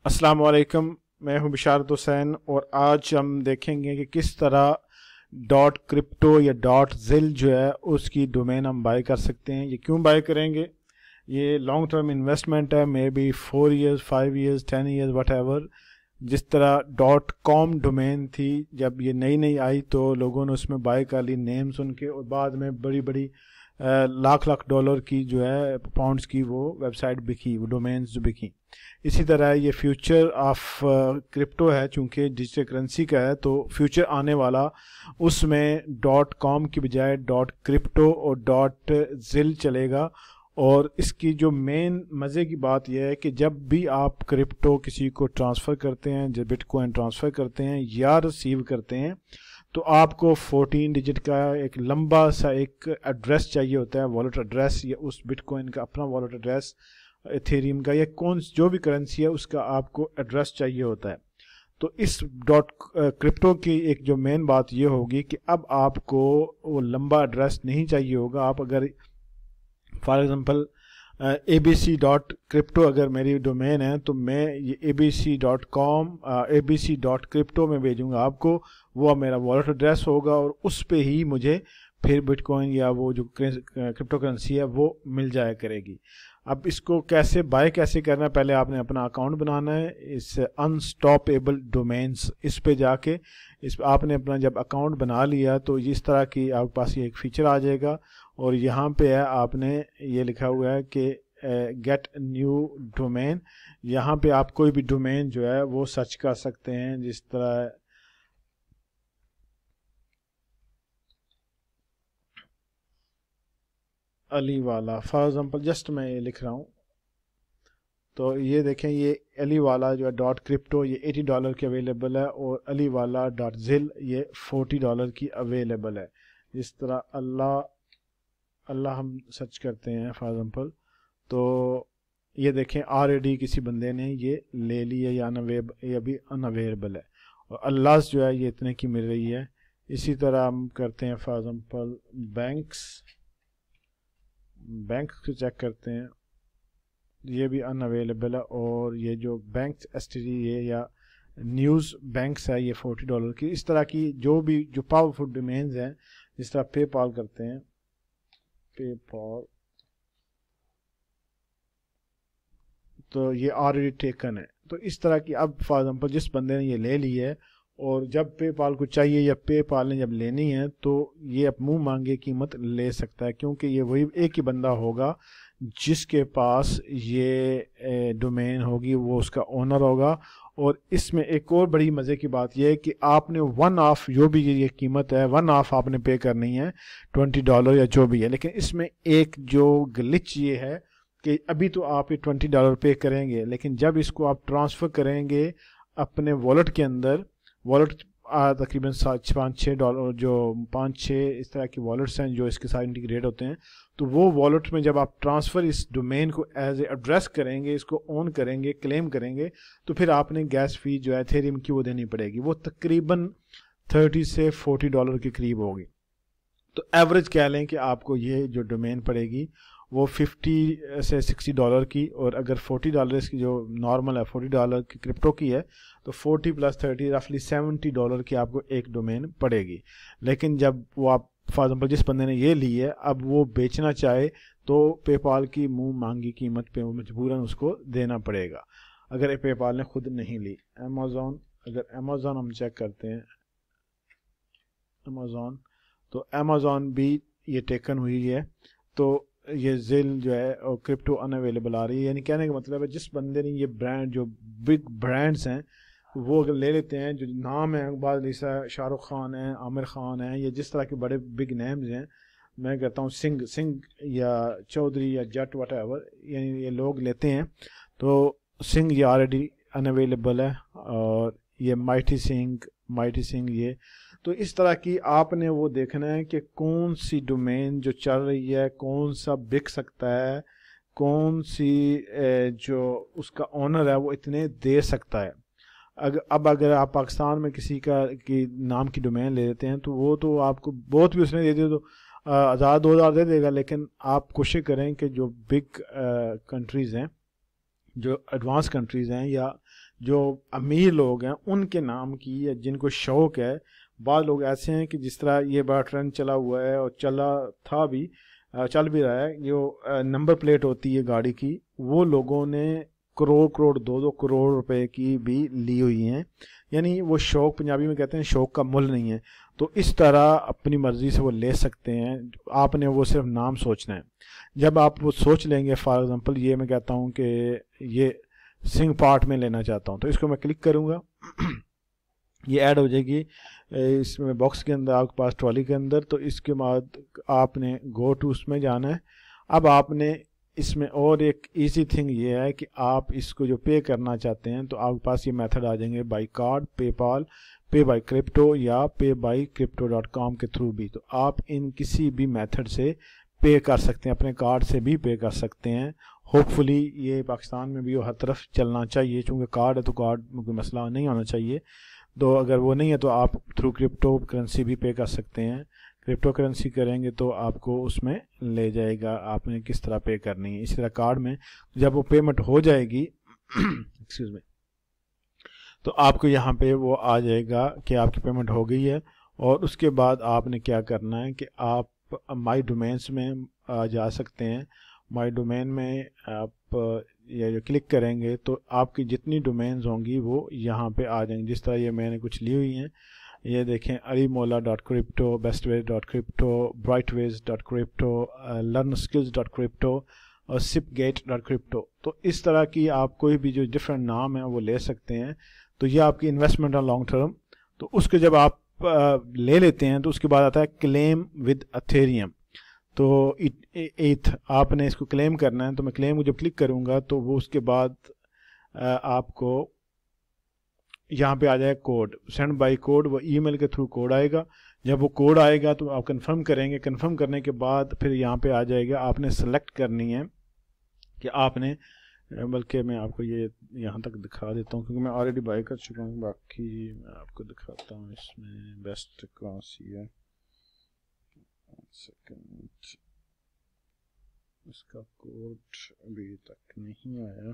अस्सलाम वालेकुम। मैं हूं बिशारत हुसैन और आज हम देखेंगे कि किस तरह डॉट क्रिप्टो या डॉट जिल जो है उसकी डोमेन हम बाय कर सकते हैं। ये क्यों बाय करेंगे? ये लॉन्ग टर्म इन्वेस्टमेंट है, may be 4 years, 5 years, 10 years, what ever. जिस तरह डॉट कॉम डोमेन थी, जब ये नई नई आई तो लोगों ने उसमें बाय कर ली नेम सुन के, और बाद में बड़ी बड़ी लाख लाख डॉलर की जो है, पाउंड्स की वो वेबसाइट बिकी, वो डोमेन्स जो बिकी। इसी तरह ये फ्यूचर ऑफ क्रिप्टो है, चूंकि डिजिटल करेंसी का है तो फ्यूचर आने वाला उसमें डॉट कॉम की बजाय डॉट क्रिप्टो और डॉट जिल चलेगा। और इसकी जो मेन मज़े की बात यह है कि जब भी आप क्रिप्टो किसी को ट्रांसफ़र करते हैं, जब बिटकॉइन ट्रांसफ़र करते हैं या रिसीव करते हैं, तो आपको 14 डिजिट का एक लंबा सा एक एड्रेस चाहिए होता है, वॉलेट एड्रेस, या उस बिटकॉइन का अपना वॉलेट एड्रेस, इथेरियम का या कौन जो भी करेंसी है उसका आपको एड्रेस चाहिए होता है। तो इस डॉट क्रिप्टो की एक जो मेन बात ये होगी कि अब आपको वो लंबा एड्रेस नहीं चाहिए होगा। आप अगर फॉर एग्ज़ाम्पल abc.crypto अगर मेरी डोमेन है तो मैं ये abc.com abc.crypto में भेजूंगा आपको, वो मेरा वॉलेट एड्रेस होगा और उस पे ही मुझे फिर बिटकॉइन या वो जो क्रिप्टो करेंसी है वो मिल जाया करेगी। अब इसको कैसे बाय कैसे करना है, पहले आपने अपना अकाउंट बनाना है इस अनस्टॉपेबल डोमेन्स, इस पे जाके इस आपने अपना जब अकाउंट बना लिया तो इस तरह की आपके पास ये एक फ़ीचर आ जाएगा। और यहाँ पे है, आपने ये लिखा हुआ है कि गेट न्यू डोमेन। यहाँ पे आप कोई भी डोमेन जो है वो सर्च कर सकते हैं, जिस तरह अली वाला, फॉर एग्जांपल जस्ट मैं ये लिख रहा हूँ। तो ये देखें, ये अली वाला जो है डॉट क्रिप्टो ये $80 की अवेलेबल है, और अली वाला डॉट जिल ये $40 की अवेलेबल है। इस तरह अल्लाह अल्लाह हम सर्च करते हैं फॉर एग्जांपल, तो ये देखें ऑलरेडी किसी बंदे ने ये ले ली है, या ये अभी अनअवेलेबल है। और अल्लाह जो है ये इतने की मिल रही है। इसी तरह हम करते हैं फॉर एग्जांपल बैंक से चेक करते हैं, ये भी अनअवेलेबल है। और ये जो बैंक एसटीडी ये या न्यूज़ बैंक्स है ये $40 की। इस तरह की जो भी जो पावरफुल डोमेन्स हैं, जिस तरह पेपाल करते हैं, पेपाल, तो ये ऑलरेडी टेकन है। तो इस तरह की अब फॉर एग्जांपल जिस बंदे ने ये ले ली है, और जब पेपाल को चाहिए या पेपाल ने जब लेनी है तो ये अब मुंह मांगे कीमत ले सकता है, क्योंकि ये वही एक ही बंदा होगा जिसके पास ये डोमेन होगी, वो उसका ओनर होगा। और इसमें एक और बड़ी मज़े की बात यह है कि आपने वन ऑफ जो भी ये कीमत है, वन ऑफ आपने पे करनी है, $20 या जो भी है। लेकिन इसमें एक जो ग्लिच ये है कि अभी तो आप ये $20 पे करेंगे, लेकिन जब इसको आप ट्रांसफ़र करेंगे अपने वॉलेट के अंदर, वॉलेट तकरीबन $5-6 जो 5-6 इस तरह की वॉलेट्स हैं जो इसके साथ इंटीग्रेट होते हैं, तो वो वॉलेट में जब आप ट्रांसफ़र इस डोमेन को एज ए एड्रेस करेंगे, इसको ऑन करेंगे, क्लेम करेंगे, तो फिर आपने गैस फी जो है एथेरियम की वो देनी पड़ेगी। वो तकरीबन $30 से $40 के करीब होगी। तो एवरेज कह लें कि आपको ये जो डोमेन पड़ेगी वो $50 से $60 की, और अगर $40 की जो नॉर्मल है, $40 की क्रिप्टो की है, तो 40 + 30 रफली $70 की आपको एक डोमेन पड़ेगी। लेकिन जब वो आप फॉर एग्जाम्पल जिस बंदे ने ये ली है, अब वो बेचना चाहे तो पेपाल की मुंह मांगी कीमत पे वो मजबूरन उसको देना पड़ेगा, अगर पेपाल ने खुद नहीं ली। अमेज़ॉन, अगर अमेज़ॉन हम चेक करते हैं, अमेज़ॉन, तो अमेज़ॉन भी ये टेकन हुई है, तो ये जिल जो है और क्रिप्टो अनअवेलेबल आ रही है। यानी कहने का मतलब है जिस बंदे ने ये ब्रांड, जो बिग ब्रांड्स हैं, वो अगर ले लेते हैं, जो नाम है इकबाल लिसा, शाहरुख खान है, आमिर खान है, ये जिस तरह के बड़े बिग नेम्स हैं, मैं कहता हूँ सिंह सिंह या चौधरी या जट वट एवर, यानी ये लोग लेते हैं, तो सिंह ये ऑलरेडी अनअवेलेबल है, और ये माइटी सिंह ये। तो इस तरह की आपने वो देखना है कि कौन सी डोमेन जो चल रही है, कौन सा बिक सकता है, कौन सी जो उसका ओनर है वो इतने दे सकता है। अगर आप पाकिस्तान में किसी का की नाम की डोमेन ले लेते हैं, तो वो तो आपको बहुत भी उसने दे दिया तो 1000-2000 दे देगा। लेकिन आप कोशिश करें कि जो बिग कंट्रीज़ हैं जो एडवांस कंट्रीज़ हैं या जो अमीर लोग हैं उनके नाम की, या जिनको शौक़ है। बाद लोग ऐसे हैं कि जिस तरह ये बड़ा ट्रेंड चला हुआ है और चला था भी, चल भी रहा है, जो नंबर प्लेट होती है गाड़ी की, वो लोगों ने करोड़ करोड़ 2-2 करोड़ रुपए की भी ली हुई हैं। यानी वो शौक़, पंजाबी में कहते हैं शौक़ का मुल नहीं है। तो इस तरह अपनी मर्ज़ी से वो ले सकते हैं, आपने वो सिर्फ नाम सोचना है। जब आप वो सोच लेंगे, फॉर एग्ज़ाम्पल ये मैं कहता हूँ कि ये सिंह पार्ट में लेना चाहता हूँ, तो इसको मैं क्लिक करूँगा, ये ऐड हो जाएगी इसमें बॉक्स के अंदर, आपके पास ट्रॉली के अंदर। तो इसके बाद आपने गो टू उसमें जाना है। अब आपने इसमें और एक इजी थिंग ये है कि आप इसको जो पे करना चाहते हैं, तो आपके पास ये मेथड आ जाएंगे, बाई कार्ड, पेपाल, पे बाई क्रिप्टो या पे बाई crypto.com के थ्रू भी। तो आप इन किसी भी मेथड से पे कर सकते हैं, अपने कार्ड से भी पे कर सकते हैं। होपफुली ये पाकिस्तान में भी हर तरफ चलना चाहिए, चूँकि कार्ड है तो कार्ड में कोई मसला नहीं होना चाहिए। तो अगर वो नहीं है तो आप थ्रू क्रिप्टो करेंसी भी पे कर सकते हैं। क्रिप्टो करेंसी करेंगे तो आपको उसमें ले जाएगा, आपने किस तरह पे करनी है। इसी तरह कार्ड में जब वो पेमेंट हो जाएगी एक्सक्यूज में, तो आपको यहाँ पे वो आ जाएगा कि आपकी पेमेंट हो गई है। और उसके बाद आपने क्या करना है कि आप माई डोमेन्स में जा सकते हैं। माई डोमेन में आप ये जो क्लिक करेंगे तो आपकी जितनी डोमेन्स होंगी वो यहाँ पे आ जाएंगी। जिस तरह ये मैंने कुछ ली हुई हैं, ये देखें, alimola.crypto, bestways.crypto, brightways.crypto, learnskills.crypto और sipgate.crypto। तो इस तरह की आप कोई भी जो डिफरेंट नाम है वो ले सकते हैं। तो ये आपकी इन्वेस्टमेंट ऑन लॉन्ग टर्म। तो उसके जब आप ले लेते हैं तो उसके बाद आता है क्लेम विद अथेरियम। तो एथ आपने इसको क्लेम करना है। तो मैं क्लेम को जब क्लिक करूँगा तो वो उसके बाद आपको यहाँ पे आ जाएगा कोड, सेंड बाय कोड, वो ईमेल के थ्रू कोड आएगा। जब वो कोड आएगा तो आप कंफर्म करेंगे। कंफर्म करने के बाद फिर यहाँ पे आ जाएगा, आपने सेलेक्ट करनी है कि आपने, बल्कि मैं आपको ये यहाँ तक दिखा देता हूँ क्योंकि मैं ऑलरेडी बाय कर चुका हूँ। बाकी मैं आपको दिखाता हूँ इसमें बेस्ट कौन सी है। सेकंड, इसका कोड अभी तक नहीं आया।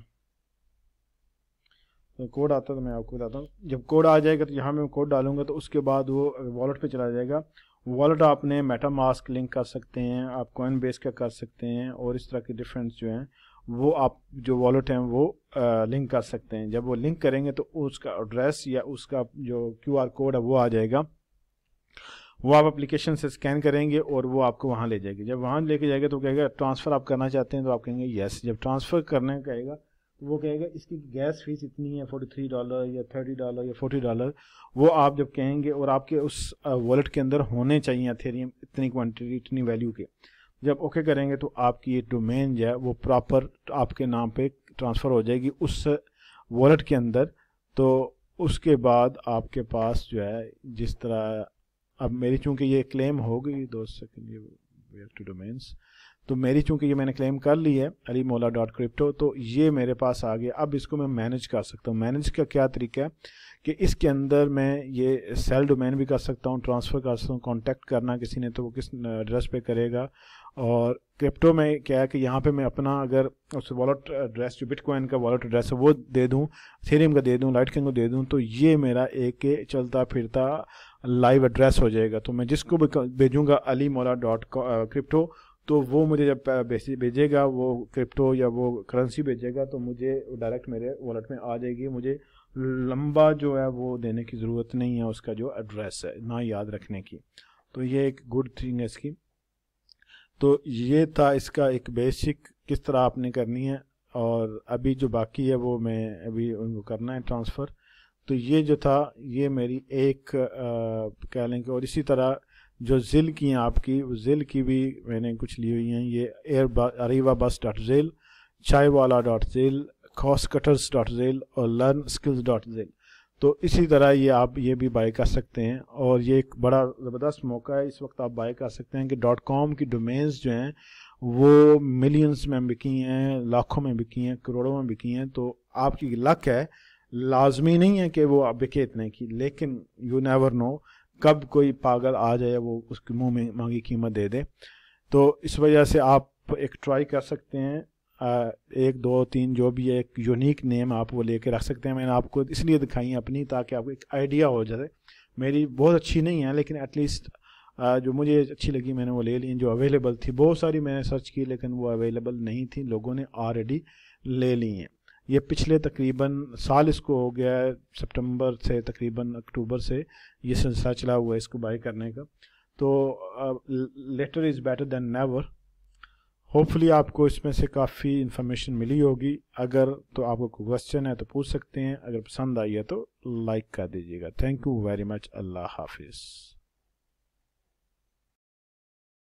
तो कोड आता है तो मैं आपको बताता हूँ। जब कोड आ जाएगा तो यहाँ मैं कोड डालूंगा तो उसके बाद वो वॉलेट पे चला जाएगा। वॉलेट आपने मेटामास्क लिंक कर सकते हैं, आप कॉइनबेस का कर सकते हैं, और इस तरह के डिफरेंस जो हैं वो आप जो वॉलेट हैं वो लिंक कर सकते हैं। जब वो लिंक करेंगे तो उसका एड्रेस या उसका जो QR कोड है वो आ जाएगा। वो आप एप्लीकेशन से स्कैन करेंगे और वो आपको वहाँ ले जाएगी। जब वहाँ लेके जाएगा तो कहेगा ट्रांसफ़र आप करना चाहते हैं, तो आप कहेंगे येस। जब ट्रांसफ़र करने कहेगा तो वो कहेगा इसकी गैस फीस इतनी है $43 या $30 या $40। वो आप जब कहेंगे और आपके उस वॉलेट के अंदर होने चाहिए एथेरियम इतनी क्वांटिटी, इतनी वैल्यू के। जब ओके करेंगे तो आपकी ये डोमेन जो है वो प्रॉपर आपके नाम पे ट्रांसफ़र हो जाएगी उस वॉलेट के अंदर। तो उसके बाद आपके पास जो है, जिस तरह अब मेरी चूँकि ये क्लेम हो गई, 2 सेकंड, ये वेयर टू डोमेन्स, तो मेरी चूँकि ये मैंने क्लेम कर ली है alimola.crypto, तो ये मेरे पास आ गया। अब इसको मैं मैनेज कर सकता हूँ। मैनेज का क्या तरीका है कि इसके अंदर मैं ये सेल डोमेन भी कर सकता हूँ, ट्रांसफ़र कर सकता हूँ, कॉन्टैक्ट करना किसी ने तो वो किस एड्रेस पे करेगा। और क्रिप्टो में क्या है कि यहाँ पे मैं अपना अगर उस वॉलेट एड्रेस जो बिटकॉइन का वॉलेट एड्रेस है वो दे दूँ, इथेरियम का दे दूँ, लाइटकॉइन को दे दूँ, तो ये मेरा एक चलता फिरता लाइव एड्रेस हो जाएगा। तो मैं जिसको भी भेजूँगा alimola.crypto, तो वो मुझे जब भेजेगा वो क्रिप्टो या वो करेंसी भेजेगा तो मुझे डायरेक्ट मेरे वॉलेट में आ जाएगी। मुझे लंबा जो है वो देने की ज़रूरत नहीं है, उसका जो एड्रेस है ना याद रखने की। तो ये एक गुड थिंग है इसकी। तो ये था इसका एक बेसिक किस तरह आपने करनी है। और अभी जो बाकी है वो मैं अभी उनको करना है ट्रांसफ़र। तो ये जो था ये मेरी एक कह लें कि, और इसी तरह जो ज़िल की हैं आपकी, ज़िल की भी मैंने कुछ ली हुई हैं। ये arrivabus.zil, chaiwala.zil, costcutters.zil और learnskills.zil। तो इसी तरह ये आप ये भी बाय कर सकते हैं। और ये एक बड़ा ज़बरदस्त मौका है, इस वक्त आप बाय कर सकते हैं कि .com की डोमेन्स जो हैं वो मिलियंस में बिकी हैं, लाखों में बिकी हैं, करोड़ों में बिकी हैं। तो आपकी लक है, लाजमी नहीं है कि वो आप बिके इतने की, लेकिन यू नेवर नो कब कोई पागल आ जाए वो उसके मुंह में मांगी कीमत दे दे। तो इस वजह से आप एक ट्राई कर सकते हैं। एक दो तीन जो भी है एक यूनिक नेम आप वो लेके रख सकते हैं। मैंने आपको इसलिए दिखाई अपनी ताकि आपको एक आइडिया हो जाए। मेरी बहुत अच्छी नहीं है लेकिन एटलीस्ट जो मुझे अच्छी लगी मैंने वो ले ली। जो अवेलेबल थी बहुत सारी मैंने सर्च की लेकिन वो अवेलेबल नहीं थी, लोगों ने ऑलरेडी ले ली हैं। ये पिछले तकरीबन साल इसको हो गया है, सितंबर से तकरीबन अक्टूबर से ये सिलसिला चला हुआ है इसको बाई करने का। तो later is better than never. Hopefully आपको इसमें से काफ़ी इन्फॉर्मेशन मिली होगी। अगर तो आपको कोई क्वेश्चन है तो पूछ सकते हैं, अगर पसंद आई है तो लाइक कर दीजिएगा। Thank you very much. अल्लाह हाफिज़।